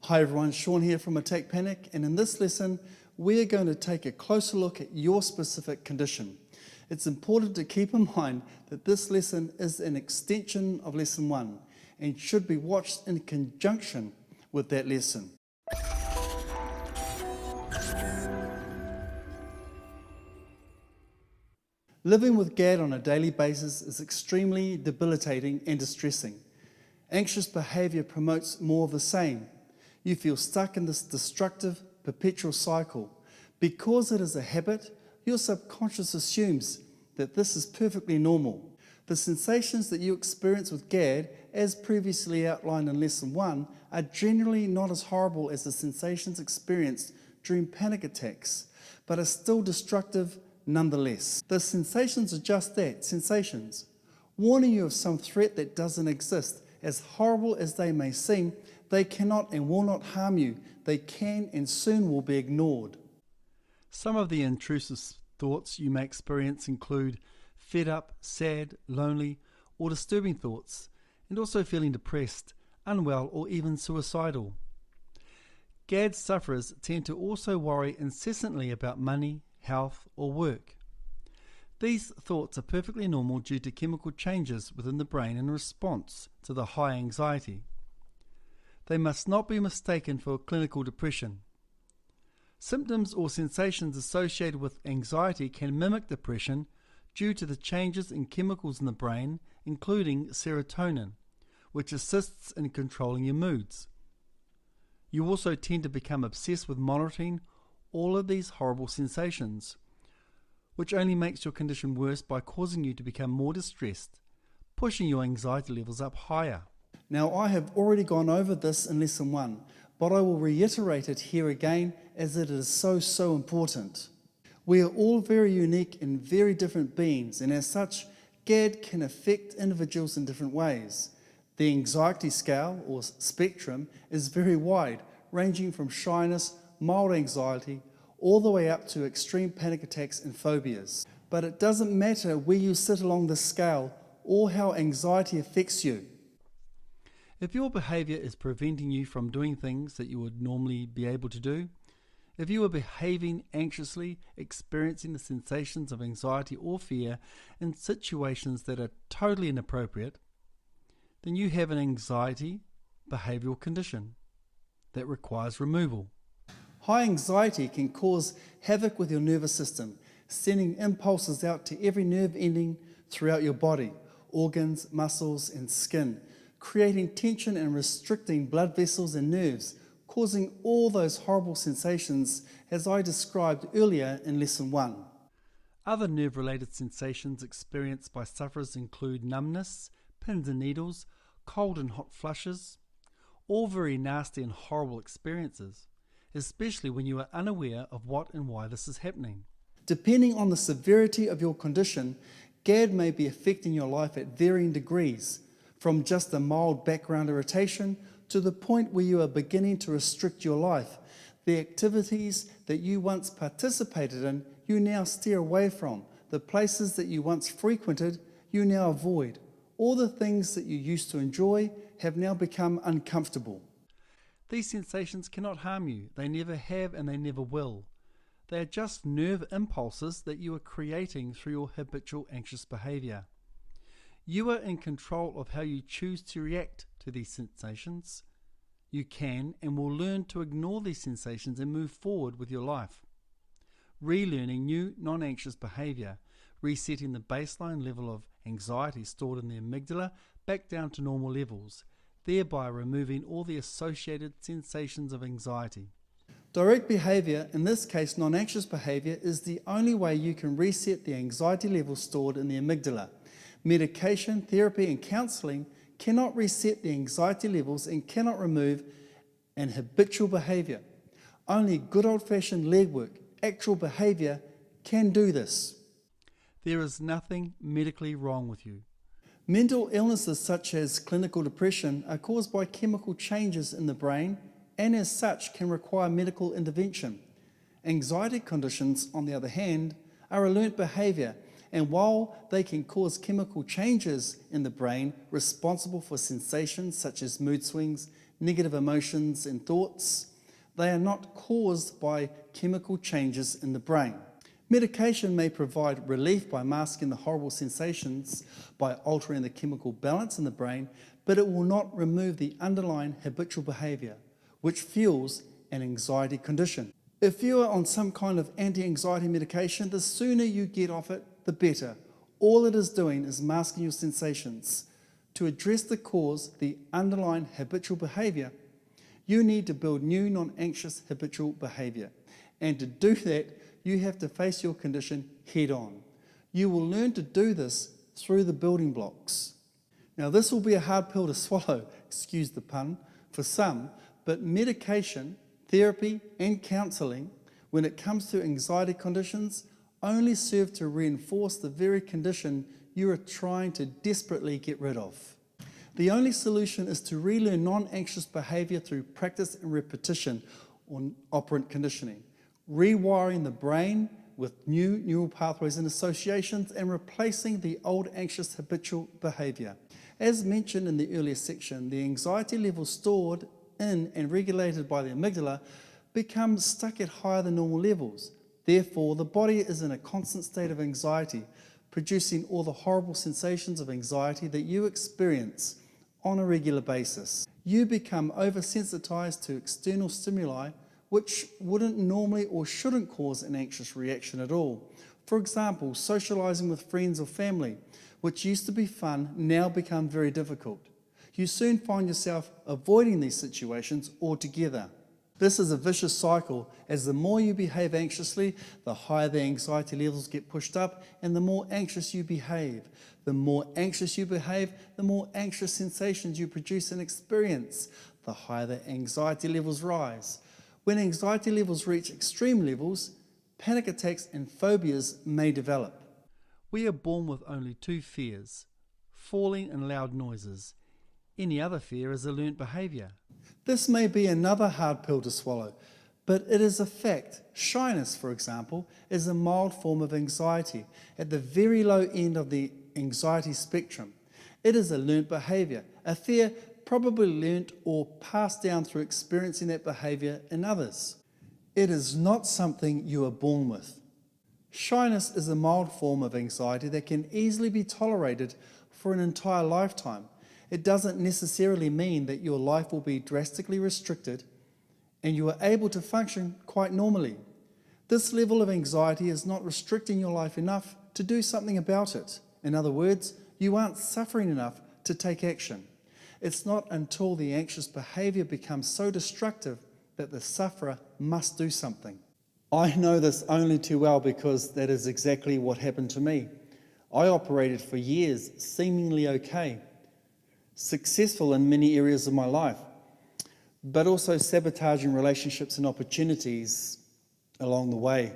Hi everyone, Sean here from Attack Panic, and in this lesson we're going to take a closer look at your specific condition. It's important to keep in mind that this lesson is an extension of lesson 1 and should be watched in conjunction with that lesson. Living with GAD on a daily basis is extremely debilitating and distressing. Anxious behaviour promotes more of the same. You feel stuck in this destructive, perpetual cycle. Because it is a habit, your subconscious assumes that this is perfectly normal. The sensations that you experience with GAD, as previously outlined in Lesson 1, are generally not as horrible as the sensations experienced during panic attacks, but are still destructive nonetheless. The sensations are just that, sensations, warning you of some threat that doesn't exist. As horrible as they may seem, they cannot and will not harm you. They can and soon will be ignored. Some of the intrusive thoughts you may experience include fed up, sad, lonely, or disturbing thoughts, and also feeling depressed, unwell, or even suicidal. GAD sufferers tend to also worry incessantly about money, health, or work. These thoughts are perfectly normal due to chemical changes within the brain in response to the high anxiety. They must not be mistaken for clinical depression. Symptoms or sensations associated with anxiety can mimic depression due to the changes in chemicals in the brain, including serotonin, which assists in controlling your moods. You also tend to become obsessed with monitoring all of these horrible sensations, which only makes your condition worse by causing you to become more distressed, pushing your anxiety levels up higher. Now, I have already gone over this in Lesson 1, but I will reiterate it here again as it is so important. We are all very unique and very different beings, and as such, GAD can affect individuals in different ways. The anxiety scale, or spectrum, is very wide, ranging from shyness, mild anxiety, all the way up to extreme panic attacks and phobias. But it doesn't matter where you sit along the scale or how anxiety affects you. If your behavior is preventing you from doing things that you would normally be able to do, if you are behaving anxiously, experiencing the sensations of anxiety or fear in situations that are totally inappropriate, then you have an anxiety behavioral condition that requires removal. High anxiety can cause havoc with your nervous system, sending impulses out to every nerve ending throughout your body, organs, muscles, and skin, creating tension and restricting blood vessels and nerves, causing all those horrible sensations as I described earlier in Lesson 1. Other nerve-related sensations experienced by sufferers include numbness, pins and needles, cold and hot flushes, all very nasty and horrible experiences, especially when you are unaware of what and why this is happening. Depending on the severity of your condition, GAD may be affecting your life at varying degrees, from just a mild background irritation to the point where you are beginning to restrict your life. The activities that you once participated in, you now steer away from. The places that you once frequented, you now avoid. All the things that you used to enjoy have now become uncomfortable. These sensations cannot harm you. They never have and they never will. They are just nerve impulses that you are creating through your habitual anxious behavior. You are in control of how you choose to react to these sensations. You can and will learn to ignore these sensations and move forward with your life. Relearning new non-anxious behavior, resetting the baseline level of anxiety stored in the amygdala back down to normal levels, thereby removing all the associated sensations of anxiety. Direct behavior, in this case non-anxious behavior, is the only way you can reset the anxiety levels stored in the amygdala. Medication, therapy, and counseling cannot reset the anxiety levels and cannot remove an habitual behavior. Only good old-fashioned legwork, actual behavior, can do this. There is nothing medically wrong with you. Mental illnesses such as clinical depression are caused by chemical changes in the brain and as such can require medical intervention. Anxiety conditions, on the other hand, are a learnt behavior, and while they can cause chemical changes in the brain responsible for sensations such as mood swings, negative emotions and thoughts. They are not caused by chemical changes in the brain. Medication may provide relief by masking the horrible sensations by altering the chemical balance in the brain, but it will not remove the underlying habitual behaviour, which fuels an anxiety condition. If you are on some kind of anti-anxiety medication, the sooner you get off it, the better. All it is doing is masking your sensations. To address the cause, the underlying habitual behaviour, you need to build new non-anxious habitual behaviour. And to do that, you have to face your condition head on. You will learn to do this through the building blocks. Now, this will be a hard pill to swallow, excuse the pun, for some, but medication, therapy and counselling, when it comes to anxiety conditions, only serve to reinforce the very condition you are trying to desperately get rid of. The only solution is to relearn non-anxious behaviour through practice and repetition on operant conditioning, rewiring the brain with new neural pathways and associations and replacing the old anxious habitual behaviour. As mentioned in the earlier section, the anxiety levels stored in and regulated by the amygdala become stuck at higher than normal levels. Therefore, the body is in a constant state of anxiety, producing all the horrible sensations of anxiety that you experience on a regular basis. You become oversensitized to external stimuli which wouldn't normally or shouldn't cause an anxious reaction at all. For example, socializing with friends or family, which used to be fun, now become very difficult. You soon find yourself avoiding these situations altogether. This is a vicious cycle, as the more you behave anxiously, the higher the anxiety levels get pushed up and the more anxious you behave. The more anxious you behave, the more anxious sensations you produce and experience. The higher the anxiety levels rise. When anxiety levels reach extreme levels, panic attacks and phobias may develop. We are born with only two fears: falling and loud noises. Any other fear is a learnt behaviour. This may be another hard pill to swallow, but it is a fact. Shyness, for example, is a mild form of anxiety at the very low end of the anxiety spectrum. It is a learnt behaviour, a fear probably learnt or passed down through experiencing that behaviour in others. It is not something you are born with. Shyness is a mild form of anxiety that can easily be tolerated for an entire lifetime. It doesn't necessarily mean that your life will be drastically restricted and you are able to function quite normally. This level of anxiety is not restricting your life enough to do something about it. In other words, you aren't suffering enough to take action. It's not until the anxious behaviour becomes so destructive that the sufferer must do something. I know this only too well because that is exactly what happened to me. I operated for years seemingly okay, successful in many areas of my life, but also sabotaging relationships and opportunities along the way.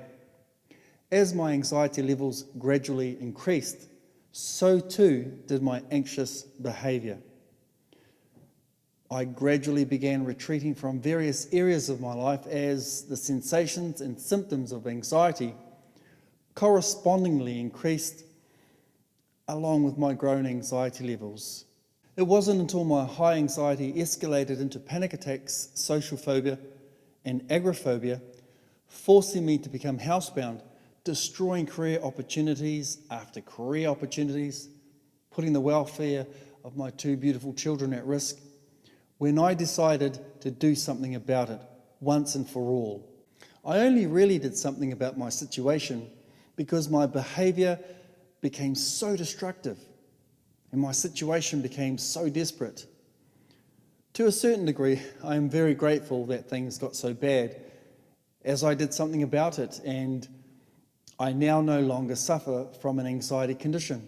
As my anxiety levels gradually increased, so too did my anxious behaviour. I gradually began retreating from various areas of my life as the sensations and symptoms of anxiety correspondingly increased along with my growing anxiety levels. It wasn't until my high anxiety escalated into panic attacks, social phobia, and agoraphobia, forcing me to become housebound, destroying career opportunities after career opportunities, putting the welfare of my two beautiful children at risk, when I decided to do something about it once and for all. I only really did something about my situation because my behaviour became so destructive and my situation became so desperate. To a certain degree, I am very grateful that things got so bad, as I did something about it and I now no longer suffer from an anxiety condition.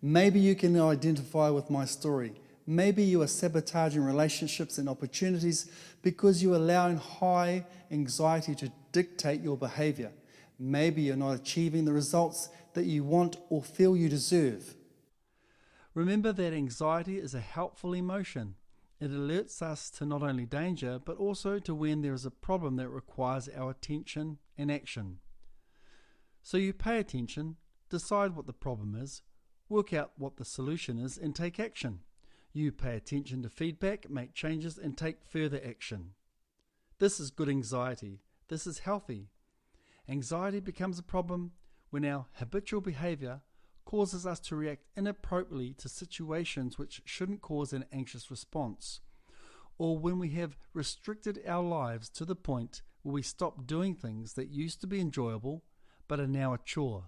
Maybe you can identify with my story. Maybe you are sabotaging relationships and opportunities because you are allowing high anxiety to dictate your behaviour. Maybe you're not achieving the results that you want or feel you deserve. Remember that anxiety is a helpful emotion. It alerts us to not only danger, but also to when there is a problem that requires our attention and action. So you pay attention, decide what the problem is, work out what the solution is, and take action. You pay attention to feedback, make changes, and take further action. This is good anxiety. This is healthy. Anxiety becomes a problem when our habitual behaviour causes us to react inappropriately to situations which shouldn't cause an anxious response, or when we have restricted our lives to the point where we stop doing things that used to be enjoyable but are now a chore.